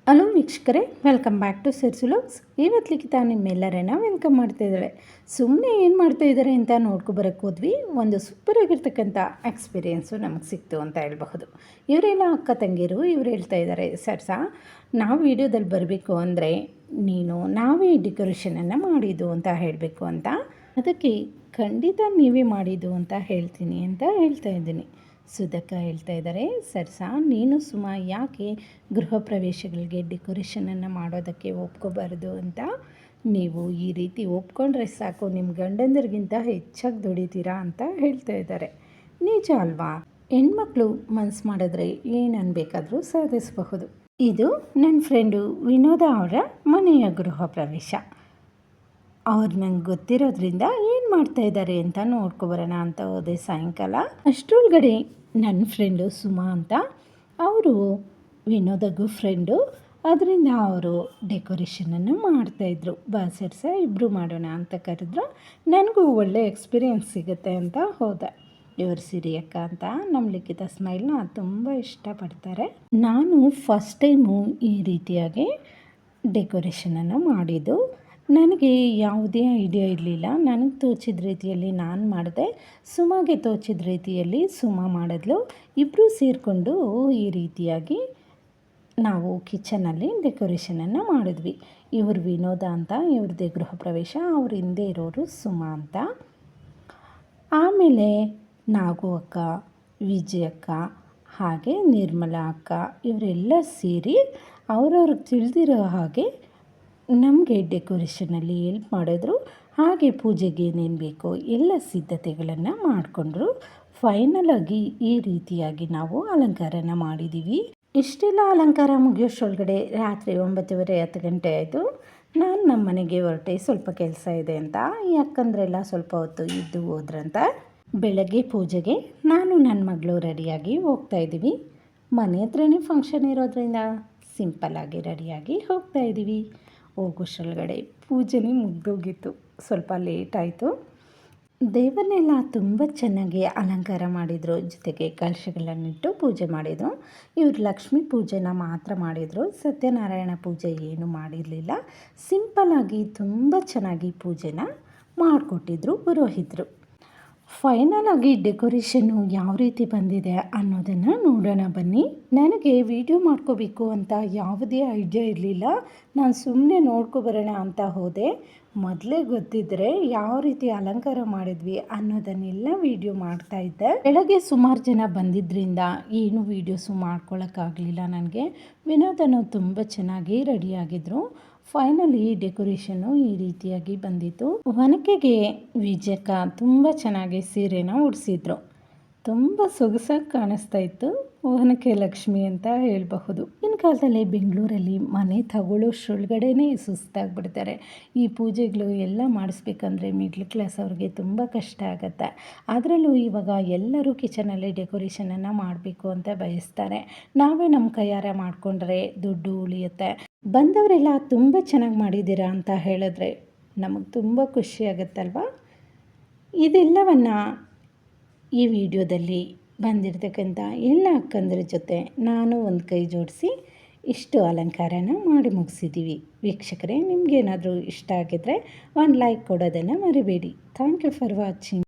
Hello ವೀಕ್ಷಕರೇ, welcome back to ಸಿರ್ಸುಲೋಕ್ಸ್. ಇವತ್ತು ಲಿಖಿತ ನಿಮ್ಮೆಲ್ಲರನ್ನ ವೆಲ್ಕಮ್ ಮಾಡ್ತಾಯಿದ್ದಾಳೆ. ಸುಮ್ಮನೆ ಏನು ಮಾಡ್ತಾಯಿದ್ದಾರೆ ಅಂತ ನೋಡ್ಕೊಬರಕ್ಕೆ ಹೋದ್ವಿ. ಒಂದು ಸೂಪರ್ ಆಗಿರ್ತಕ್ಕಂಥ ಎಕ್ಸ್ಪೀರಿಯೆನ್ಸು ನಮಗೆ ಸಿಕ್ತು ಅಂತ ಹೇಳಬಹುದು. ಇವರೆಲ್ಲ ಅಕ್ಕ ತಂಗಿರು. ಇವ್ರು ಹೇಳ್ತಾ ಇದ್ದಾರೆ, ಸರ್ಸ ನಾವು ವಿಡಿಯೋದಲ್ಲಿ ಬರಬೇಕು ಅಂದರೆ ನಾವೇ ಡೆಕೋರೇಷನನ್ನು ಮಾಡಿದ್ದು ಅಂತ ಹೇಳಬೇಕು ಅಂತ. ಅದಕ್ಕೆ ಖಂಡಿತ ನೀವೇ ಮಾಡಿದ್ದು ಅಂತ ಹೇಳ್ತೀನಿ ಅಂತ ಹೇಳ್ತಾ ಇದ್ದೀನಿ. ಸುಧಕ್ಕ ಹೇಳ್ತಾ ಇದ್ದಾರೆ, ಸರ್ಸ ನೀನು ಸುಮಾ ಯಾಕೆ ಗೃಹ ಪ್ರವೇಶಗಳಿಗೆ ಡೆಕೋರೇಷನನ್ನು ಮಾಡೋದಕ್ಕೆ ಒಪ್ಕೋಬಾರ್ದು ಅಂತ. ನೀವು ಈ ರೀತಿ ಒಪ್ಕೊಂಡ್ರೆ ಸಾಕು, ನಿಮ್ಮ ಗಂಡಂದರಿಗಿಂತ ಹೆಚ್ಚಾಗಿ ದುಡಿತೀರಾ ಅಂತ ಹೇಳ್ತಾ ಇದ್ದಾರೆ. ನಿಜ ಅಲ್ವಾ? ಹೆಣ್ಮಕ್ಳು ಮನಸ್ಸು ಮಾಡಿದ್ರೆ ಏನು ಅನ್ಬೇಕಾದ್ರೂ ಸಾಧಿಸಬಹುದು. ಇದು ನನ್ನ ಫ್ರೆಂಡು ವಿನೋದ ಅವರ ಮನೆಯ ಗೃಹ ಪ್ರವೇಶ. ಅವ್ರು ನಂಗೆ ಗೊತ್ತಿರೋದ್ರಿಂದ ಏನು ಮಾಡ್ತಾಯಿದ್ದಾರೆ ಅಂತ ನೋಡ್ಕೊಬರೋಣ ಅಂತ ಹೋದೆ ಸಾಯಂಕಾಲ. ಅಷ್ಟರೊಳಗಡೆ ನನ್ನ ಫ್ರೆಂಡು ಸುಮಾ ಅಂತ, ಅವರು ವಿನೋದಗೂ ಫ್ರೆಂಡು. ಅದರಿಂದ ಅವರು ಡೆಕೋರೇಷನನ್ನು ಮಾಡ್ತಾಯಿದ್ರು. ಸರ್ಸ ಇಬ್ಬರು ಮಾಡೋಣ ಅಂತ ಕರೆದ್ರು. ನನಗೂ ಒಳ್ಳೆ ಎಕ್ಸ್ಪೀರಿಯೆನ್ಸ್ ಸಿಗುತ್ತೆ ಅಂತ ಹೋದೆ. ಇವರು ಸಿರಿಯಕ್ಕ ಅಂತ ನಮ್ಮ ಲಿಖಿತ ಸ್ಮೈಲ್ನ ತುಂಬ ಇಷ್ಟಪಡ್ತಾರೆ. ನಾನು ಫಸ್ಟ್ ಟೈಮು ಈ ರೀತಿಯಾಗಿ ಡೆಕೋರೇಷನನ್ನು ಮಾಡಿದ್ದು. ನನಗೆ ಯಾವುದೇ ಐಡಿಯಾ ಇರಲಿಲ್ಲ. ನನಗೆ ತೋಚಿದ ರೀತಿಯಲ್ಲಿ ನಾನು ಮಾಡಿದೆ, ಸುಮಾಗೆ ತೋಚಿದ ರೀತಿಯಲ್ಲಿ ಸುಮಾ ಮಾಡಿದ್ಲು. ಇಬ್ಬರೂ ಸೇರಿಕೊಂಡು ಈ ರೀತಿಯಾಗಿ ನಾವು ಕಿಚನಲ್ಲಿ ಡೆಕೋರೇಷನನ್ನು ಮಾಡಿದ್ವಿ. ಇವರು ವಿನೋದ ಅಂತ, ಇವ್ರದ್ದೇ ಗೃಹ ಪ್ರವೇಶ. ಅವ್ರ ಹಿಂದೆ ಇರೋರು ಸುಮಾ ಅಂತ. ಆಮೇಲೆ ನಾಗು ಅಕ್ಕ, ವಿಜಯ ಅಕ್ಕ, ಹಾಗೆ ನಿರ್ಮಲಾ ಅಕ್ಕ ಇವರೆಲ್ಲ ಸೇರಿ ಅವ್ರವ್ರಿಗೆ ತಿಳಿದಿರೋ ಹಾಗೆ ನಮಗೆ ಡೆಕೋರೇಷನಲ್ಲಿ ಹೆಲ್ಪ್ ಮಾಡಿದ್ರು. ಹಾಗೆ ಪೂಜೆಗೆ ಏನೇನು ಬೇಕೋ ಎಲ್ಲ ಸಿದ್ಧತೆಗಳನ್ನು ಮಾಡಿಕೊಂಡ್ರು. ಫೈನಲಾಗಿ ಈ ರೀತಿಯಾಗಿ ನಾವು ಅಲಂಕಾರನ ಮಾಡಿದ್ದೀವಿ. ಇಷ್ಟೆಲ್ಲ ಅಲಂಕಾರ ಮುಗಿಯೋಷ್ಟೊಳಗಡೆ ರಾತ್ರಿ 9:30 10 ಗಂಟೆ ಆಯಿತು. ನಾನು ನಮ್ಮ ಮನೆಗೆ ಹೊರಟೆ, ಸ್ವಲ್ಪ ಕೆಲಸ ಇದೆ ಅಂತ. ಈ ಅಕ್ಕಂದ್ರೆಲ್ಲ ಸ್ವಲ್ಪ ಹೊತ್ತು ಇದ್ದು ಹೋದ್ರಂತ. ಬೆಳಗ್ಗೆ ಪೂಜೆಗೆ ನಾನು ನನ್ನ ಮಗಳು ರೆಡಿಯಾಗಿ ಹೋಗ್ತಾಯಿದ್ದೀವಿ. ಮನೆ ಹತ್ರನೇ ಫಂಕ್ಷನ್ ಇರೋದ್ರಿಂದ ಸಿಂಪಲ್ಲಾಗಿ ರೆಡಿಯಾಗಿ ಹೋಗ್ತಾಯಿದ್ದೀವಿ. ಹೋಗೋಷ್ಟರೊಳಗಡೆ ಪೂಜೆನೇ ಮುಗ್ದೋಗಿತ್ತು. ಸ್ವಲ್ಪ ಲೇಟ್ ಆಯಿತು. ದೇವರನ್ನೆಲ್ಲ ತುಂಬ ಚೆನ್ನಾಗಿ ಅಲಂಕಾರ ಮಾಡಿದರು. ಜೊತೆಗೆ ಕಲಶಗಳನ್ನಿಟ್ಟು ಪೂಜೆ ಮಾಡಿದರು. ಇವರು ಲಕ್ಷ್ಮೀ ಪೂಜೆನ ಮಾತ್ರ ಮಾಡಿದರು. ಸತ್ಯನಾರಾಯಣ ಪೂಜೆ ಏನೂ ಮಾಡಿರಲಿಲ್ಲ. ಸಿಂಪಲ್ಲಾಗಿ ತುಂಬ ಚೆನ್ನಾಗಿ ಪೂಜೆನ ಮಾಡಿಕೊಟ್ಟಿದ್ರು ಪುರೋಹಿತರು. ಫೈನಲಾಗಿ ಡೆಕೋರೇಷನ್ನು ಯಾವ ರೀತಿ ಬಂದಿದೆ ಅನ್ನೋದನ್ನು ನೋಡೋಣ ಬನ್ನಿ. ನನಗೆ ವಿಡಿಯೋ ಮಾಡ್ಕೋಬೇಕು ಅಂತ ಯಾವುದೇ ಐಡಿಯಾ ಇರಲಿಲ್ಲ. ನಾನು ಸುಮ್ಮನೆ ನೋಡ್ಕೊಬರೋಣ ಅಂತ ಹೋದೆ. ಮೊದಲೇ ಗೊತ್ತಿದ್ದರೆ ಯಾವ ರೀತಿ ಅಲಂಕಾರ ಮಾಡಿದ್ವಿ ಅನ್ನೋದನ್ನೆಲ್ಲ ವಿಡಿಯೋ ಮಾಡ್ತಾಯಿದ್ದೆ. ಬೆಳಗ್ಗೆ ಸುಮಾರು ಜನ ಬಂದಿದ್ದರಿಂದ ಏನು ವೀಡಿಯೋಸು ಮಾಡ್ಕೊಳ್ಳೋಕ್ಕಾಗಲಿಲ್ಲ ನನಗೆ. ವಿನೋದನು ತುಂಬ ಚೆನ್ನಾಗಿ ರೆಡಿಯಾಗಿದ್ದರು. ಫೈನಲಿ ಡೆಕೋರೇಷನ್ನು ಈ ರೀತಿಯಾಗಿ ಬಂದಿತ್ತು. ಒನಕೆಗೆ ವಿಜಯಕ್ಕ ತುಂಬ ಚೆನ್ನಾಗಿ ಸೀರೆನ ಉಡಿಸಿದ್ರು. ತುಂಬ ಸೊಗಸಾಗಿ ಕಾಣಿಸ್ತಾ ಇತ್ತು. ಒನಕೆ ಲಕ್ಷ್ಮಿ ಅಂತ ಹೇಳಬಹುದು. ಇನ್ನು ಕಾಲದಲ್ಲಿ ಬೆಂಗಳೂರಲ್ಲಿ ಮನೆ ತಗೊಳ್ಳೋಷ್ರೊಳಗಡೆನೇ ಸುಸ್ತಾಗ್ಬಿಡ್ತಾರೆ. ಈ ಪೂಜೆಗಳು ಎಲ್ಲ ಮಾಡಿಸ್ಬೇಕಂದ್ರೆ ಮಿಡ್ಲ್ ಕ್ಲಾಸ್ ಅವ್ರಿಗೆ ತುಂಬ ಕಷ್ಟ ಆಗುತ್ತೆ. ಅದರಲ್ಲೂ ಇವಾಗ ಎಲ್ಲರೂ ಕಿಚನಲ್ಲಿ ಡೆಕೋರೇಷನನ್ನು ಮಾಡಬೇಕು ಅಂತ ಬಯಸ್ತಾರೆ. ನಾವೇ ನಮ್ಮ ಕೈಯಾರೆ ಮಾಡಿಕೊಂಡ್ರೆ ದುಡ್ಡು ಉಳಿಯುತ್ತೆ. ಬಂದವರೆಲ್ಲ ತುಂಬ ಚೆನ್ನಾಗಿ ಮಾಡಿದ್ದೀರಾ ಅಂತ ಹೇಳಿದ್ರೆ ನಮಗೆ ತುಂಬ ಖುಷಿಯಾಗುತ್ತಲ್ವ. ಇದೆಲ್ಲವನ್ನು ಈ ವಿಡಿಯೋದಲ್ಲಿ ಬಂದಿರತಕ್ಕಂಥ ಎಲ್ಲ ಅಕ್ಕಂದ್ರ ಜೊತೆ ನಾನು ಒಂದು ಕೈ ಜೋಡಿಸಿ ಇಷ್ಟು ಅಲಂಕಾರನ ಮಾಡಿ ಮುಗಿಸಿದ್ದೀವಿ. ವೀಕ್ಷಕರೇ, ನಿಮಗೇನಾದರೂ ಇಷ್ಟ ಆಗಿದ್ದರೆ ಒಂದು ಲೈಕ್ ಕೊಡೋದನ್ನು ಮರಿಬೇಡಿ. Thank you for watching.